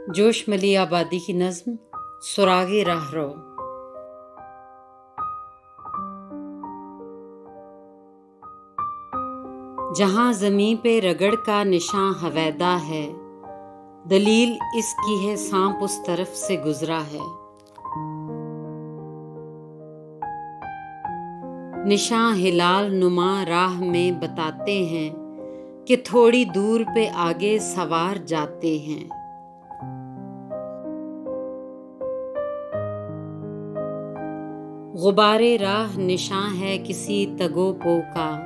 جوش ملی آبادی کی نظم سراغ راہ رو۔ جہاں زمیں پہ رگڑ کا نشاں حویدا ہے، دلیل اس کی ہے سانپ اس طرف سے گزرا ہے۔ نشاں ہلال نما راہ میں بتاتے ہیں کہ تھوڑی دور پہ آگے سوار جاتے ہیں۔ غبار راہ نشاں ہے کسی تگو پو کا،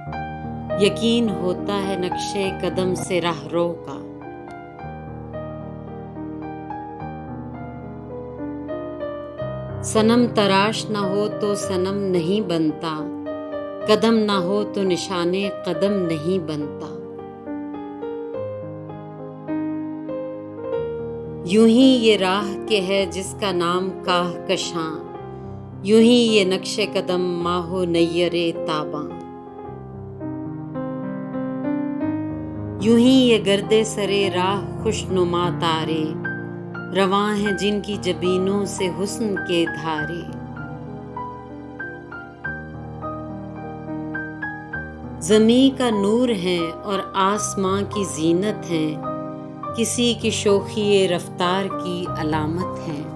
یقین ہوتا ہے نقشے قدم سے راہ رو کا۔ صنم تراش نہ ہو تو صنم نہیں بنتا، قدم نہ ہو تو نشانے قدم نہیں بنتا۔ یوں ہی یہ راہ کہ ہے جس کا نام کہکشاں، یوں ہی یہ نقش قدم ماہو نیر تاباں۔ یوں ہی یہ گرد سرے راہ خوشنما تارے، رواں ہیں جن کی جبینوں سے حسن کے دھارے۔ زمیں کا نور ہیں اور آسماں کی زینت ہیں، کسی کی شوخی رفتار کی علامت ہیں۔